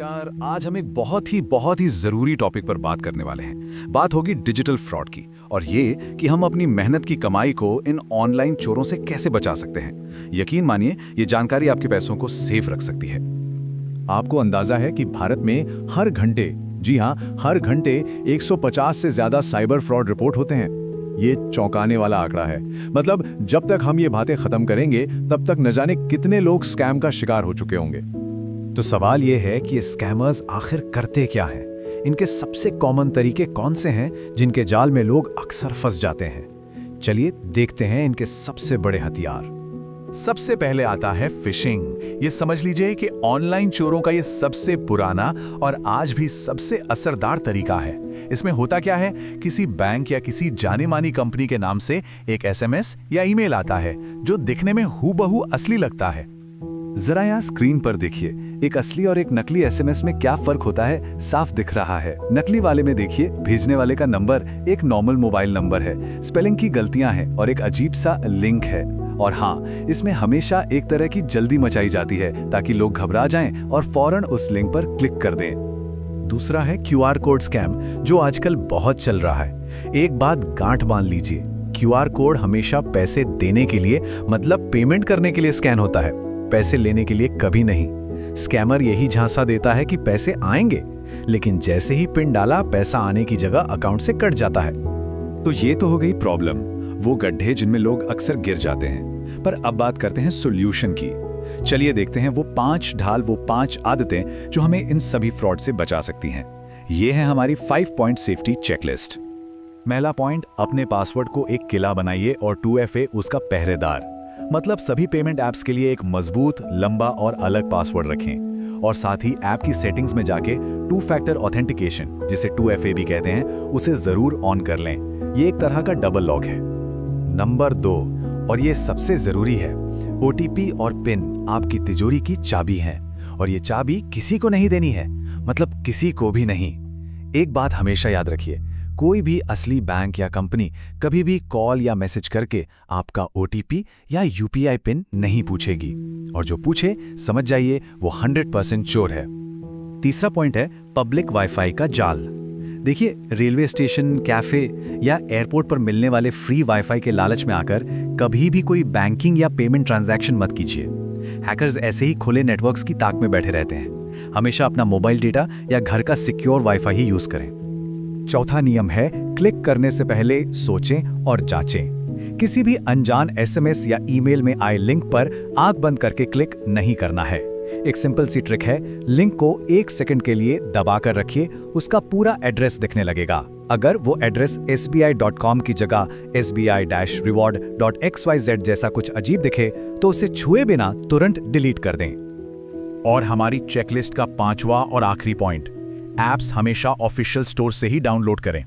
नमस्कार। आज हम एक बहुत ही ज़रूरी टॉपिक पर बात करने वाले हैं। बात होगी डिजिटल फ्रॉड की, और ये कि हम अपनी मेहनत की कमाई को इन ऑनलाइन चोरों से कैसे बचा सकते हैं। यकीन मानिए, ये जानकारी आपके पैसों को सेफ रख सकती है। आपको अंदाजा है कि भारत में हर घंटे, जी हाँ, हर घंटे 150 से ज्यादा साइबर फ्रॉड रिपोर्ट होते हैं। ये चौंकाने वाला आंकड़ा है। मतलब जब तक हम ये बातें खत्म करेंगे तब तक न जाने कितने लोग स्कैम का शिकार हो चुके होंगे। तो सवाल ये है कि ये स्कैमर्स आखिर करते क्या हैं? इनके सबसे कॉमन तरीके कौन से हैं जिनके जाल में लोग अक्सर फंस जाते हैं? चलिए देखते हैं इनके सबसे बड़े हथियार। सबसे पहले आता है फिशिंग। ये समझ लीजिए कि ऑनलाइन चोरों का ये सबसे पुराना और आज भी सबसे असरदार तरीका है। इसमें होता क्या है, किसी बैंक या किसी जाने मानी कंपनी के नाम से एक एसएमएस या ईमेल आता है जो दिखने में हूबहू असली लगता है। जरा यहाँ स्क्रीन पर देखिए, एक असली और एक नकली एसएमएस में क्या फर्क होता है साफ दिख रहा है। नकली वाले में देखिए, भेजने वाले का नंबर एक नॉर्मल मोबाइल नंबर है, स्पेलिंग की गलतियां हैं और एक अजीब सा लिंक है। और हाँ, इसमें हमेशा एक तरह की जल्दी मचाई जाती है ताकि लोग घबरा जाएं और फौरन उस लिंक पर क्लिक कर दें। दूसरा है क्यूआर कोड स्कैम, जो आजकल बहुत चल रहा है। एक बात गांठ बांध लीजिए, क्यूआर कोड हमेशा पैसे देने के लिए, मतलब पेमेंट करने के लिए स्कैन होता है, पैसे लेने के लिए कभी नहीं। स्कैमर यही झांसा देता है कि पैसे आएंगे, लेकिन जैसे ही पिन डाला, पैसा आने की जगह अकाउंट से कट जाता है। तो ये तो हो गई प्रॉब्लम, वो गड्ढे जिनमें लोग अक्सर गिर जाते हैं। पर अब बात करते हैं सॉल्यूशन की। चलिए देखते हैं वो 5 ढाल, वो 5 आदतें जो हमें इन सभी फ्रॉड से बचा सकती हैं। ये है हमारी 5 पॉइंट सेफ्टी चेकलिस्ट। पहला पॉइंट, अपने पासवर्ड को एक किला बनाइए और 2FA उसका पहरेदार। मतलब सभी पेमेंट ऐप्स के लिए एक मजबूत, लंबा और अलग पासवर्ड रखें। और साथ ही ऐप की सेटिंग्स में जाके 2 फैक्टर ऑथेंटिकेशन, जिसे 2FA भी कहते हैं, उसे जरूर ऑन कर लें। ये एक तरह का डबल लॉक है। नंबर 2, और ये सबसे जरूरी है, OTP और पिन आपकी तिजोरी की चाबी है, और ये चाबी किसी को नहीं देनी है, मतलब किसी को भी नहीं। एक बात हमेशा याद रखिए, कोई भी असली बैंक या कंपनी कभी भी कॉल या मैसेज करके आपका OTP या UPI पिन नहीं पूछेगी, और जो पूछे समझ जाइए वो 100% चोर है। तीसरा पॉइंट है पब्लिक वाईफाई का जाल। देखिए, रेलवे स्टेशन, कैफे या एयरपोर्ट पर मिलने वाले फ्री वाईफाई के लालच में आकर कभी भी कोई बैंकिंग या पेमेंट ट्रांजैक्शन मत कीजिए। हैकर्स ऐसे ही खुले नेटवर्क्स की ताक में बैठे रहते हैं। हमेशा अपना मोबाइल डेटा या घर का सिक्योर वाईफाई ही यूज करें। चौथा नियम है, क्लिक करने से पहले सोचें और जांचें। किसी भी अनजान एसएमएस या ईमेल में आए लिंक पर आंख बंद करके क्लिक नहीं करना है। एक सिंपल सी ट्रिक है, लिंक को 1 सेकंड के लिए दबाकर रखिए, उसका पूरा एड्रेस दिखने लगेगा। अगर वो एड्रेस sbi.com की जगह sbi-reward.xyz जैसा कुछ अजीब दिखे तो उसे छुए बिना तुरंत डिलीट कर दें। और हमारी चेकलिस्ट का 5वां और आखिरी पॉइंट, ऐप्स हमेशा ऑफिशियल स्टोर से ही डाउनलोड करें।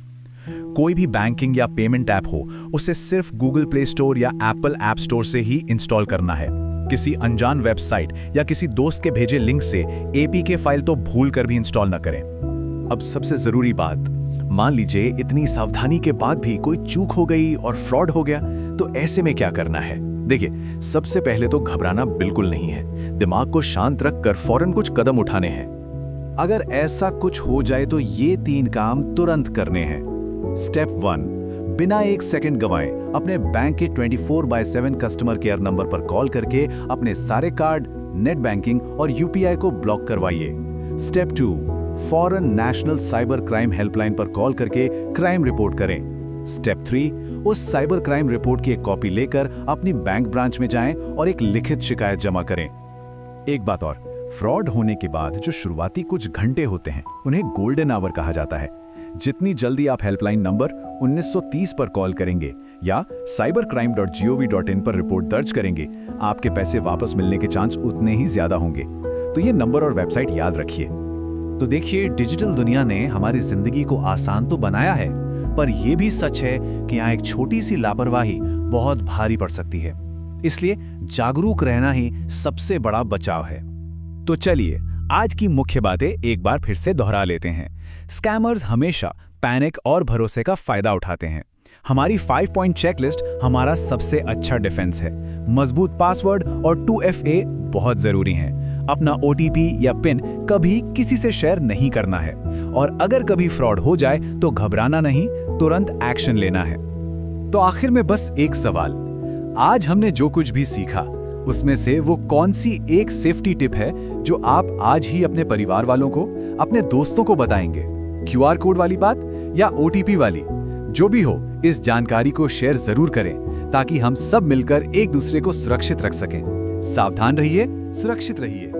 कोई भी बैंकिंग या पेमेंट ऐप हो, उसे सिर्फ गूगल प्ले स्टोर या एप्पल ऐप स्टोर से ही इंस्टॉल करना है। किसी अनजान वेबसाइट या किसी दोस्त के भेजे लिंक से APK फाइल तो भूल कर भी इंस्टॉल न करें। अब सबसे जरूरी बात, मान लीजिए इतनी सावधानी के बाद भी कोई चूक हो गई और फ्रॉड हो गया, तो ऐसे में क्या करना है? देखिए, सबसे पहले तो घबराना बिल्कुल नहीं है। दिमाग को शांत रखकर फौरन कुछ कदम उठाने हैं। अगर ऐसा कुछ हो जाए तो ये 3 काम तुरंत करने हैं। स्टेप 1, बिना 1 सेकंड गंवाए अपने बैंक के 24/7 कस्टमर केयर नंबर पर कॉल करके अपने सारे कार्ड, नेट बैंकिंग और UPI को ब्लॉक करवाइए। स्टेप 2, फौरन नेशनल साइबर क्राइम हेल्पलाइन पर कॉल करके क्राइम रिपोर्ट करें। स्टेप 3, उस साइबर क्राइम रिपोर्ट की एक कॉपी लेकर अपनी बैंक ब्रांच में जाएं और एक लिखित शिकायत जमा करें। एक बात और, फ्रॉड होने के बाद जो शुरुआती कुछ घंटे होते हैं, उन्हें गोल्डन आवर कहा जाता है। जितनी जल्दी आप हेल्पलाइन नंबर 1930 पर कॉल करेंगे या cybercrime.gov.in पर रिपोर्ट दर्ज करेंगे, आपके पैसे वापस मिलने के चांस उतने ही ज्यादा होंगे। तो ये नंबर और वेबसाइट याद रखिए। तो देखिए, डिजिटल दुनिया ने हमारी जिंदगी को आसान तो बनाया है, पर यह भी सच है कि यहाँ एक छोटी सी लापरवाही बहुत भारी पड़ सकती है। इसलिए जागरूक रहना ही सबसे बड़ा बचाव है। तो चलिए, आज की मुख्य बातें एक बार फिर से दोहरा लेते हैं। स्कैमर्स हमेशा पैनिक और भरोसे का फायदा उठाते हैं। हमारी 5 पॉइंट चेकलिस्ट हमारा सबसे अच्छा डिफेंस है। मजबूत पासवर्ड और 2FA बहुत जरूरी हैं। अपना OTP या पिन कभी किसी से शेयर नहीं करना है, और अगर कभी फ्रॉड हो जाए तो घबराना नहीं, तुरंत एक्शन लेना है। तो आखिर में बस एक सवाल, आज हमने जो कुछ भी सीखा उसमें से वो कौन सी एक सेफ्टी टिप है जो आप आज ही अपने परिवार वालों को, अपने दोस्तों को बताएंगे? QR कोड वाली बात या OTP वाली? जो भी हो, इस जानकारी को शेयर जरूर करें ताकि हम सब मिलकर एक दूसरे को सुरक्षित रख सकें। सावधान रहिए, सुरक्षित रहिए।